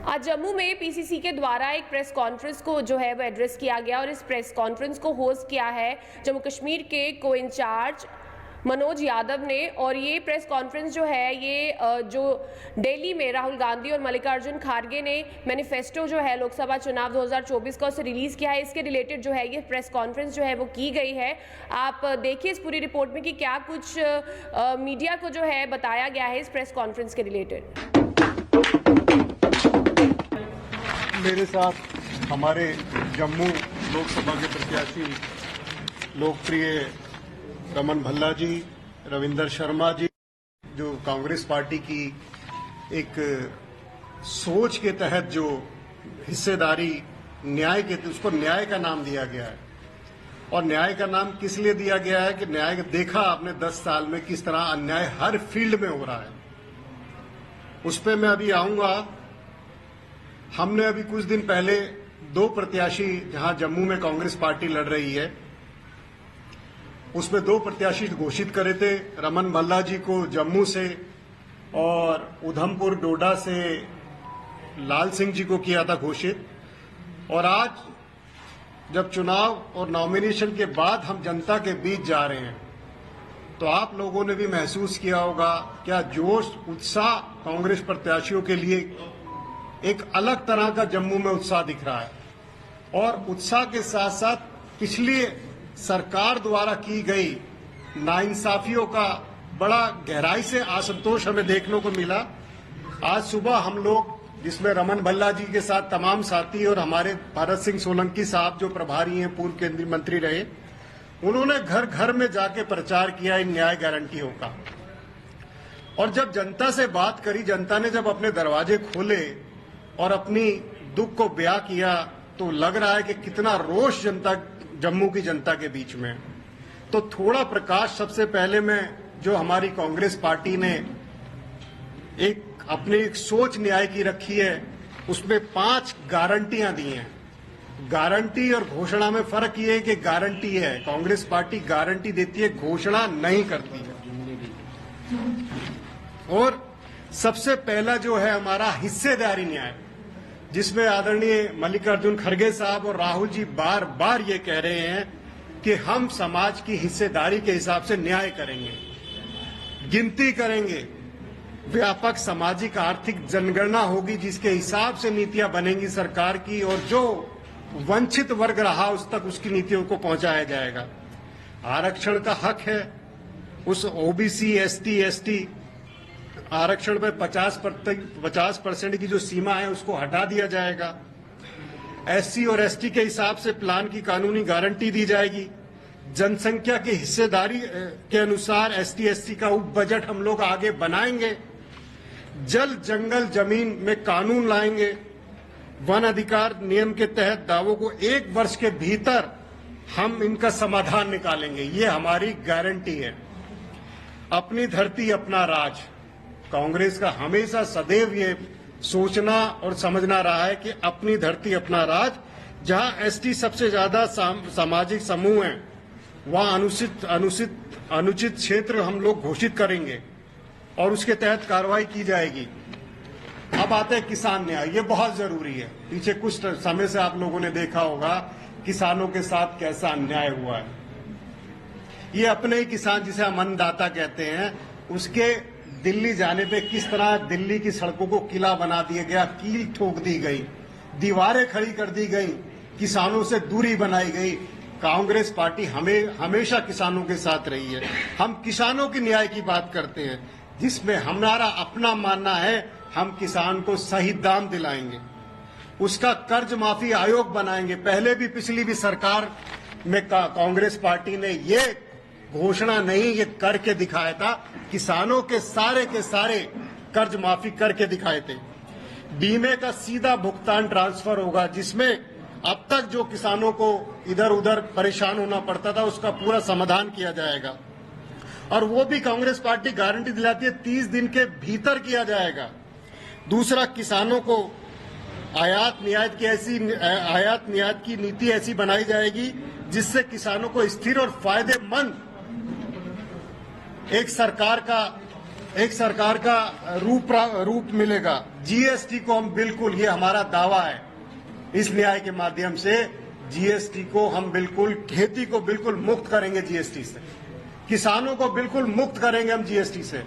आज जम्मू में पीसीसी के द्वारा एक प्रेस कॉन्फ्रेंस को जो है वो एड्रेस किया गया और इस प्रेस कॉन्फ्रेंस को होस्ट किया है जम्मू कश्मीर के को इंचार्ज मनोज यादव ने। और ये प्रेस कॉन्फ्रेंस जो है ये जो दिल्ली में राहुल गांधी और मल्लिकार्जुन खड़गे ने मैनिफेस्टो जो है लोकसभा चुनाव 2024 का उसे रिलीज किया है, इसके रिलेटेड जो है ये प्रेस कॉन्फ्रेंस जो है वो की गई है। आप देखिए इस पूरी रिपोर्ट में कि क्या कुछ मीडिया को जो है बताया गया है इस प्रेस कॉन्फ्रेंस के रिलेटेड। मेरे साथ हमारे जम्मू लोकसभा के प्रत्याशी लोकप्रिय रमन भल्ला जी, रविंदर शर्मा जी, जो कांग्रेस पार्टी की एक सोच के तहत जो हिस्सेदारी न्याय के उसको न्याय का नाम दिया गया है। और न्याय का नाम किस लिए दिया गया है कि न्याय देखा आपने 10 साल में किस तरह अन्याय हर फील्ड में हो रहा है। उस पर मैं अभी आऊंगा। हमने अभी कुछ दिन पहले 2 प्रत्याशी जहां जम्मू में कांग्रेस पार्टी लड़ रही है उसमें 2 प्रत्याशी घोषित करे थे। रमन भल्ला जी को जम्मू से और उधमपुर डोडा से लाल सिंह जी को किया था घोषित। और आज जब चुनाव और नॉमिनेशन के बाद हम जनता के बीच जा रहे हैं तो आप लोगों ने भी महसूस किया होगा क्या जोश उत्साह कांग्रेस प्रत्याशियों के लिए एक अलग तरह का जम्मू में उत्साह दिख रहा है। और उत्साह के साथ साथ पिछली सरकार द्वारा की गई नाइंसाफियों का बड़ा गहराई से असंतोष हमें देखने को मिला। आज सुबह हम लोग, जिसमें रमन भल्ला जी के साथ तमाम साथी और हमारे भारत सिंह सोलंकी साहब जो प्रभारी हैं, पूर्व केंद्रीय मंत्री रहे, उन्होंने घर घर में जाके प्रचार किया इन न्याय गारंटियों का। और जब जनता से बात करी, जनता ने जब अपने दरवाजे खोले और अपनी दुख को बयां किया तो लग रहा है कि कितना रोष जनता, जम्मू की जनता के बीच में। तो थोड़ा प्रकाश सबसे पहले मैं जो हमारी कांग्रेस पार्टी ने एक अपनी एक सोच न्याय की रखी है उसमें 5 गारंटियां दी हैं। गारंटी और घोषणा में फर्क ये है कि गारंटी है, कांग्रेस पार्टी गारंटी देती है, घोषणा नहीं करती है। और सबसे पहला जो है हमारा हिस्सेदारी न्याय, जिसमें आदरणीय मल्लिकार्जुन खड़गे साहब और राहुल जी बार बार ये कह रहे हैं कि हम समाज की हिस्सेदारी के हिसाब से न्याय करेंगे, गिनती करेंगे, व्यापक सामाजिक आर्थिक जनगणना होगी जिसके हिसाब से नीतियां बनेंगी सरकार की, और जो वंचित वर्ग रहा उस तक उसकी नीतियों को पहुंचाया जाएगा। आरक्षण का हक है, उस ओबीसी एसटी एसटी आरक्षण पर 50% की जो सीमा है उसको हटा दिया जाएगा। एससी और एसटी के हिसाब से प्लान की कानूनी गारंटी दी जाएगी। जनसंख्या की हिस्सेदारी के अनुसार एसटी एससी का उप बजट हम लोग आगे बनाएंगे। जल जंगल जमीन में कानून लाएंगे। वन अधिकार नियम के तहत दावों को 1 वर्ष के भीतर हम इनका समाधान निकालेंगे, ये हमारी गारंटी है। अपनी धरती अपना राज, कांग्रेस का हमेशा सदैव ये सोचना और समझना रहा है कि अपनी धरती अपना राज। जहां एसटी सबसे ज्यादा सामाजिक समूह है वहां अनुचित क्षेत्र हम लोग घोषित करेंगे और उसके तहत कार्रवाई की जाएगी। अब आते हैं किसान न्याय, ये बहुत जरूरी है। पीछे कुछ समय से आप लोगों ने देखा होगा किसानों के साथ कैसा अन्याय हुआ है। ये अपने ही किसान, जिसे हम अन्नदाता कहते हैं, उसके दिल्ली जाने पे किस तरह दिल्ली की सड़कों को किला बना दिया गया, कील ठोक दी गई, दीवारें खड़ी कर दी गई, किसानों से दूरी बनाई गई। कांग्रेस पार्टी हमेशा किसानों के साथ रही है। हम किसानों की न्याय की बात करते हैं, जिसमें हमारा अपना मानना है हम किसान को सही दाम दिलाएंगे, उसका कर्ज माफी आयोग बनाएंगे। पहले भी पिछली भी सरकार में कांग्रेस पार्टी ने ये घोषणा नहीं, ये करके दिखाया था। किसानों के सारे कर्ज माफी करके दिखाए थे। बीमे का सीधा भुगतान ट्रांसफर होगा, जिसमें अब तक जो किसानों को इधर उधर परेशान होना पड़ता था उसका पूरा समाधान किया जाएगा। और वो भी कांग्रेस पार्टी गारंटी दिलाती है 30 दिन के भीतर किया जाएगा। दूसरा, किसानों को आयात निर्यात की नीति ऐसी बनाई जाएगी जिससे किसानों को स्थिर और फायदेमंद एक सरकार का एक सरकार का रूप मिलेगा। जीएसटी को हम बिल्कुल, ये हमारा दावा है, इस न्याय के माध्यम से जीएसटी को हम बिल्कुल, खेती को बिल्कुल मुक्त करेंगे जीएसटी से, किसानों को बिल्कुल मुक्त करेंगे हम जीएसटी से।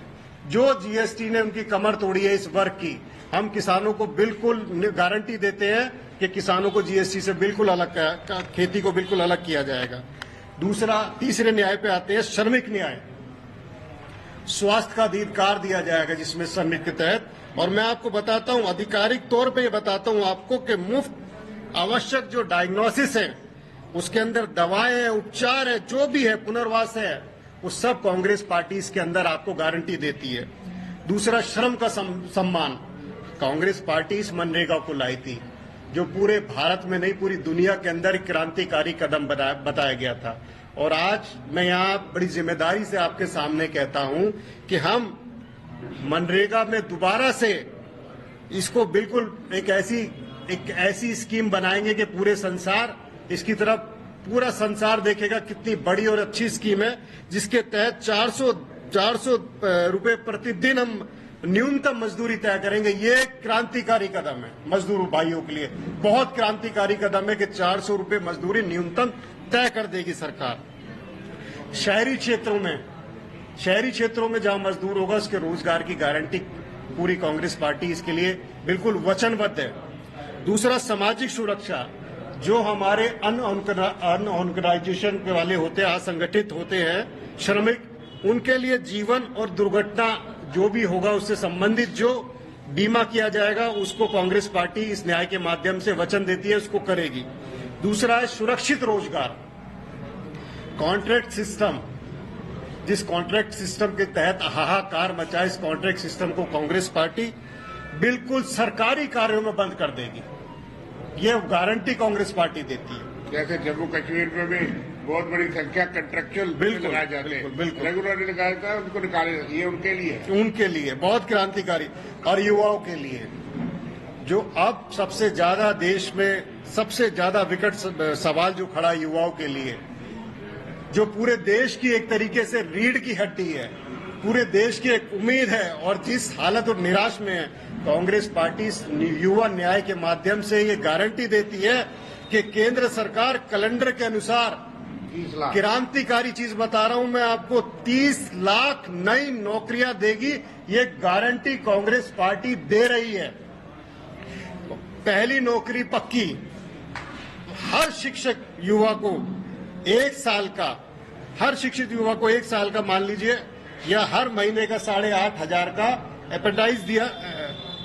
जो जीएसटी ने उनकी कमर तोड़ी है इस वर्ग की, हम किसानों को बिल्कुल गारंटी देते हैं कि किसानों को जीएसटी से बिल्कुल अलग, खेती को बिल्कुल अलग किया जाएगा। दूसरा, तीसरे न्याय पे आते हैं, श्रमिक न्याय। स्वास्थ्य का अधिकार दिया जाएगा जिसमें श्रमिक के तहत, और मैं आपको बताता हूं, आधिकारिक तौर पे ये बताता हूं आपको कि मुफ्त आवश्यक जो डायग्नोसिस है, उसके अंदर दवाएं हैं, उपचार है, जो भी है, पुनर्वास है, वो सब कांग्रेस पार्टी इसके अंदर आपको गारंटी देती है। दूसरा, श्रम का सम्मान। कांग्रेस पार्टी इस मनरेगा को लाई थी, जो पूरे भारत में नहीं, पूरी दुनिया के अंदर क्रांतिकारी कदम बताया गया था। और आज मैं यहाँ बड़ी जिम्मेदारी से आपके सामने कहता हूं कि हम मनरेगा में दोबारा से इसको बिल्कुल एक ऐसी स्कीम बनाएंगे कि पूरे संसार इसकी तरफ, पूरा संसार देखेगा कितनी बड़ी और अच्छी स्कीम है, जिसके तहत 400 रुपए प्रतिदिन हम न्यूनतम मजदूरी तय करेंगे। ये क्रांतिकारी कदम है मजदूर भाइयों के लिए, बहुत क्रांतिकारी कदम है कि 400 रुपए मजदूरी न्यूनतम तय कर देगी सरकार। शहरी क्षेत्रों में जहां मजदूर होगा उसके रोजगार की गारंटी पूरी कांग्रेस पार्टी इसके लिए बिल्कुल वचनबद्ध है। दूसरा, सामाजिक सुरक्षा। जो हमारे अनऑर्गेनाइजेशन के वाले होते हैं, असंगठित होते हैं श्रमिक, उनके लिए जीवन और दुर्घटना जो भी होगा उससे संबंधित जो बीमा किया जाएगा, उसको कांग्रेस पार्टी इस न्याय के माध्यम से वचन देती है, उसको करेगी। दूसरा है सुरक्षित रोजगार। कॉन्ट्रैक्ट सिस्टम, जिस कॉन्ट्रैक्ट सिस्टम के तहत हाहाकार मचा, इस कॉन्ट्रैक्ट सिस्टम को कांग्रेस पार्टी बिल्कुल सरकारी कार्यों में बंद कर देगी। ये गारंटी कांग्रेस पार्टी देती है। जैसे जम्मू कश्मीर में भी बहुत बड़ी संख्या कंट्रेक्चुअल लगाए जाते हैं, रेगुलर लगाया जाता है, उनको निकाले, ये उनके लिए बहुत क्रांतिकारी। और युवाओं के लिए, जो अब सबसे ज्यादा देश में सबसे ज्यादा विकट सवाल जो खड़ा है युवाओं के लिए, जो पूरे देश की एक तरीके से रीढ़ की हड्डी है, पूरे देश की एक उम्मीद है, और जिस हालत और निराश में है, कांग्रेस पार्टी युवा न्याय के माध्यम से ये गारंटी देती है कि केंद्र सरकार कैलेंडर के अनुसार, क्रांतिकारी चीज बता रहा हूं मैं आपको, 30 लाख नई नौकरियां देगी। ये गारंटी कांग्रेस पार्टी दे रही है। पहली नौकरी पक्की, हर शिक्षक युवा को 1 साल का, हर शिक्षित युवा को 1 साल का मान लीजिए, या हर महीने का 8,500 का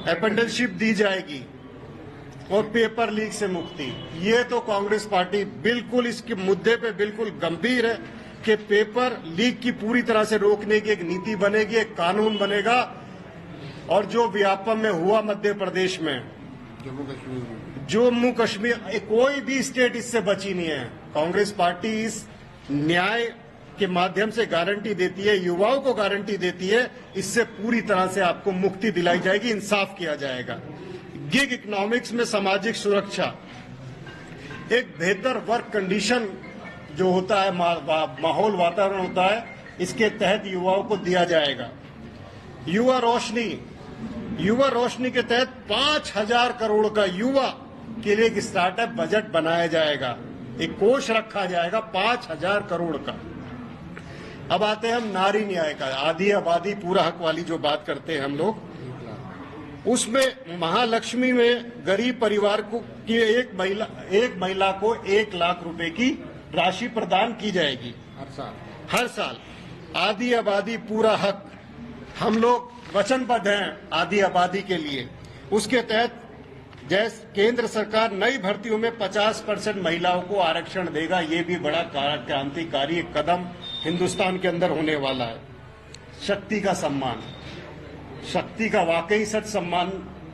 अपेंडिसशिप दी जाएगी, और पेपर लीक से मुक्ति। ये तो कांग्रेस पार्टी बिल्कुल इसके मुद्दे पे बिल्कुल गंभीर है कि पेपर लीक की पूरी तरह से रोकने की एक नीति बनेगी, एक कानून बनेगा। और जो व्यापम में हुआ मध्य प्रदेश में, जम्मू कश्मीर, कोई भी स्टेट इससे बची नहीं है। कांग्रेस पार्टी इस न्याय के माध्यम से गारंटी देती है, युवाओं को गारंटी देती है, इससे पूरी तरह से आपको मुक्ति दिलाई जाएगी, इंसाफ किया जाएगा। गिग इकोनॉमिक्स में सामाजिक सुरक्षा, एक बेहतर वर्क कंडीशन जो होता है, माहौल वातावरण होता है, इसके तहत युवाओं को दिया जाएगा। युवा रोशनी के तहत 5,000 करोड़ का युवा के लिए एक स्टार्टअप बजट बनाया जाएगा, एक कोष रखा जाएगा 5,000 करोड़ का। अब आते हैं हम नारी न्याय का, आधी आबादी पूरा हक वाली जो बात करते हैं हम लोग, उसमें महालक्ष्मी में गरीब परिवार को की एक महिला को 1 लाख रुपए की राशि प्रदान की जाएगी हर साल। आधी आबादी पूरा हक, हम लोग वचनबद्ध हैं आधी आबादी के लिए। उसके तहत जैसे केंद्र सरकार नई भर्तियों में 50% महिलाओं को आरक्षण देगा, ये भी बड़ा क्रांतिकारी कदम हिंदुस्तान के अंदर होने वाला है। शक्ति का सम्मान, शक्ति का वाकई सच सम्मान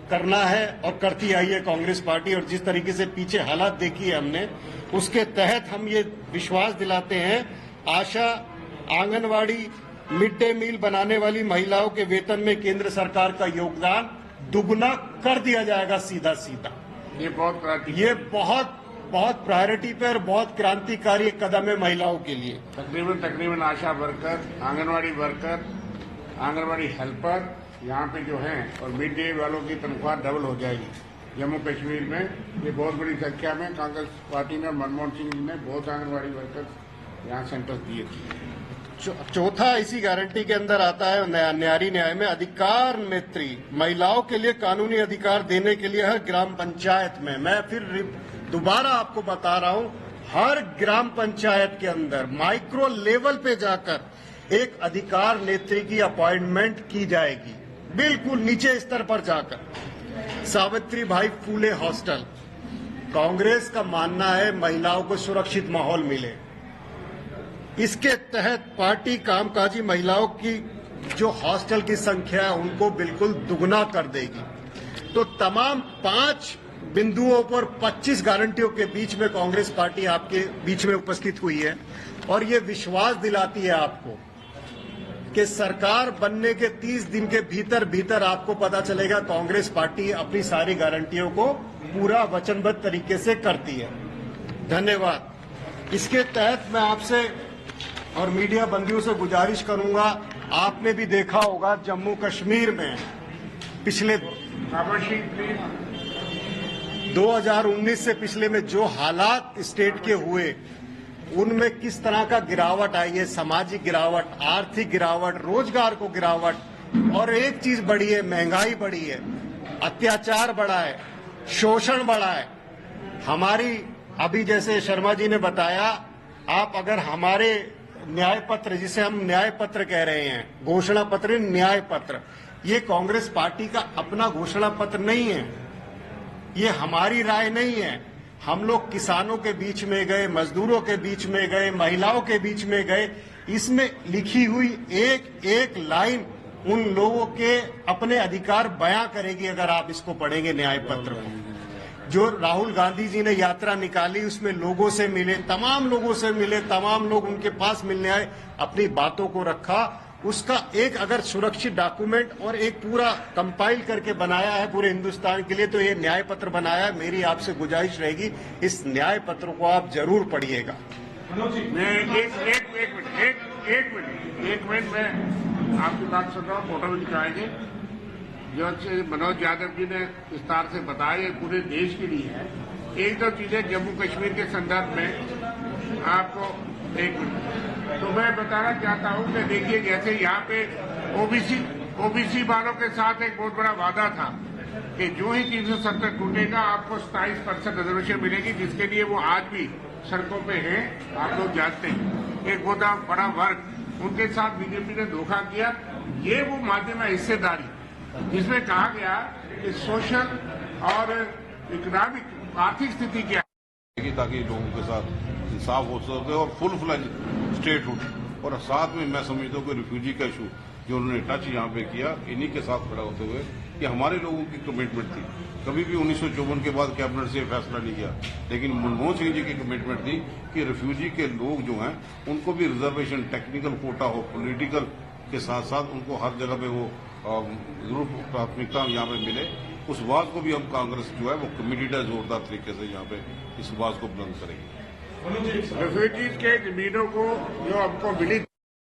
करना है, और करती आई है कांग्रेस पार्टी। और जिस तरीके से पीछे हालात देखी है हमने, उसके तहत हम ये विश्वास दिलाते हैं, आशा, आंगनवाड़ी, मिड डे मील बनाने वाली महिलाओं के वेतन में केंद्र सरकार का योगदान दुगना कर दिया जाएगा सीधा सीधा। ये बहुत प्रायोरिटी पे और बहुत क्रांतिकारी कदम है महिलाओं के लिए। तकरीबन Asha worker, anganwadi worker, anganwadi helper यहाँ पे जो हैं और मिड डे वालों की तनख्वाह डबल हो जाएगी जम्मू कश्मीर में। ये बहुत बड़ी संख्या में कांग्रेस पार्टी ने और मनमोहन सिंह जी ने बहुत आंगनबाड़ी वर्कर्स यहाँ सेंटर्स दिए थे। चौथा इसी गारंटी के अंदर आता है न्यारी न्याय में अधिकार नेत्री, महिलाओं के लिए कानूनी अधिकार देने के लिए हर ग्राम पंचायत में, मैं फिर दोबारा आपको बता रहा हूं, हर ग्राम पंचायत के अंदर माइक्रो लेवल पे जाकर एक अधिकार नेत्री की अपॉइंटमेंट की जाएगी, बिल्कुल नीचे स्तर पर जाकर। सावित्री भाई फूले हॉस्टल, कांग्रेस का मानना है महिलाओं को सुरक्षित माहौल मिले, इसके तहत पार्टी कामकाजी महिलाओं की जो हॉस्टल की संख्या है उनको बिल्कुल दुगना कर देगी। तो तमाम 5 बिंदुओं पर 25 गारंटियों के बीच में कांग्रेस पार्टी आपके बीच में उपस्थित हुई है और ये विश्वास दिलाती है आपको कि सरकार बनने के 30 दिन के भीतर भीतर आपको पता चलेगा कांग्रेस पार्टी अपनी सारी गारंटियों को पूरा वचनबद्ध तरीके से करती है। धन्यवाद। इसके तहत मैं आपसे और मीडिया बंदियों से गुजारिश करूंगा, आपने भी देखा होगा जम्मू कश्मीर में पिछले 2019 से पिछले में जो हालात स्टेट के हुए उनमें किस तरह का गिरावट आई है, सामाजिक गिरावट, आर्थिक गिरावट, रोजगार को गिरावट, और एक चीज बढ़ी है, महंगाई बढ़ी है, अत्याचार बढ़ा है, शोषण बढ़ा है। हमारी अभी जैसे शर्मा जी ने बताया, आप अगर हमारे न्याय पत्र, जिसे हम न्याय पत्र कह रहे हैं, घोषणा पत्र, न्याय पत्र, ये कांग्रेस पार्टी का अपना घोषणा पत्र नहीं है, ये हमारी राय नहीं है। हम लोग किसानों के बीच में गए, मजदूरों के बीच में गए, महिलाओं के बीच में गए, इसमें लिखी हुई एक एक लाइन उन लोगों के अपने अधिकार बयां करेगी। अगर आप इसको पढ़ेंगे न्याय पत्र को, जो राहुल गांधी जी ने यात्रा निकाली उसमें लोगों से मिले, तमाम लोगों से मिले, तमाम लोग उनके पास मिलने आए, अपनी बातों को रखा, उसका एक अगर सुरक्षित डॉक्यूमेंट और एक पूरा कंपाइल करके बनाया है पूरे हिंदुस्तान के लिए, तो ये न्याय पत्र बनाया है। मेरी आपसे गुजारिश रहेगी, इस न्याय पत्र को आप जरूर पढ़िएगा। मैं एक मिनट में आपकी बात सुन रहा हूँ, फोटो भी दिखाएंगे। जो मनोज यादव जी ने विस्तार से बताया, ये पूरे देश के लिए है। एक दो चीजें जम्मू कश्मीर के संदर्भ में आपको, एक मिनट तो मैं बताना चाहता हूँ कि देखिए, जैसे यहाँ पे ओबीसी वालों के साथ एक बहुत बड़ा वादा था कि जो ही 370 टूटेगा आपको 27% रिजर्वेशन मिलेगी, जिसके लिए वो आज भी सड़कों पे हैं, आप लोग जानते हैं। एक बहुत बड़ा वर्ग, उनके साथ बीजेपी ने धोखा किया। ये वो माध्यम है हिस्सेदारी, जिसमें कहा गया कि सोशल और इकोनॉमिक आर्थिक स्थिति क्या है, ताकि लोगों के साथ इंसाफ हो सके और फुल फ्लैज स्टेटहुड। और साथ में मैं समझता हूँ कि रिफ्यूजी का इशू जो उन्होंने टच यहाँ पे किया, इन्हीं के साथ खड़ा होते हुए, कि हमारे लोगों की कमिटमेंट थी, कभी भी 1954 के बाद कैबिनेट से फैसला नहीं किया, लेकिन मनमोहन सिंह जी की कमिटमेंट थी कि रिफ्यूजी के लोग जो हैं उनको भी रिजर्वेशन, टेक्निकल कोटा हो, पॉलिटिकल के साथ साथ उनको हर जगह पे वो जरूर प्राथमिकता यहाँ पे मिले। उस बात को भी हम कांग्रेस जो है वो कमिटेड है, जोरदार तरीके से यहाँ पे इस बात को बुलंद करेंगे। रिफ्यूजीज के जमीनों को जो हमको मिली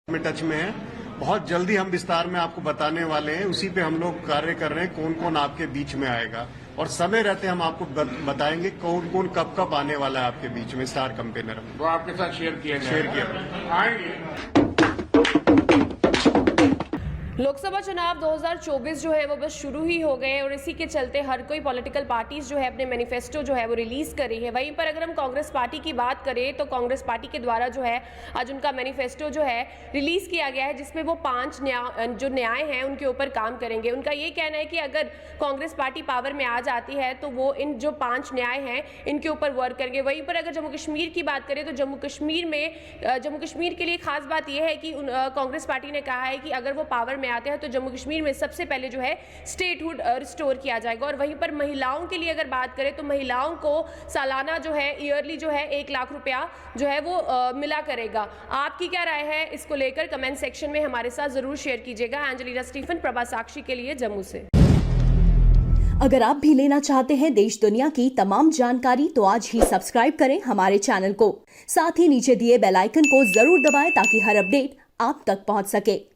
में टच में है, बहुत जल्दी हम विस्तार में आपको बताने वाले हैं। उसी पे हम लोग कार्य कर रहे हैं, कौन कौन आपके बीच में आएगा, और समय रहते हम आपको बताएंगे कौन कौन कब कब आने वाला है आपके बीच में स्टार कैंपेनर। वो आपके साथ शेयर किया आएंगे। लोकसभा चुनाव 2024 जो है वो बस शुरू ही हो गए और इसी के चलते हर कोई पॉलिटिकल पार्टीज जो है अपने मैनिफेस्टो जो है वो रिलीज कर रही है। वहीं पर अगर हम कांग्रेस पार्टी की बात करें तो कांग्रेस पार्टी के द्वारा जो है आज उनका मैनिफेस्टो जो है रिलीज किया गया है, जिसमें वो 5 जो न्याय हैं उनके ऊपर काम करेंगे। उनका ये कहना है कि अगर कांग्रेस पार्टी पावर में आ जाती है तो वो इन जो 5 न्याय हैं इनके ऊपर वर्क करेंगे। वहीं पर अगर जम्मू कश्मीर की बात करें तो जम्मू कश्मीर के लिए खास बात यह है कि कांग्रेस पार्टी ने कहा है कि अगर वो पावर में आते हैं तो जम्मू कश्मीर में सबसे पहले जो है स्टेटहुड रिस्टोर किया जाएगा। और वहीं पर महिलाओं के लिए अगर बात करें तो महिलाओं को सालाना जो है ईयरली जो है 1 लाख रुपया जो है वो मिला करेगा। आपकी क्या राय है इसको लेकर कमेंट सेक्शन में हमारे साथ जरूर शेयर कीजिएगा। एंजेलिना स्टीफन, प्रभा साक्षी के लिए जम्मू से। अगर आप भी लेना चाहते हैं देश दुनिया की तमाम जानकारी तो आज ही सब्सक्राइब करें हमारे चैनल को। साथ ही नीचे दिए बेल आइकन को जरूर दबाएं ताकि हर अपडेट आप तक पहुंच सके।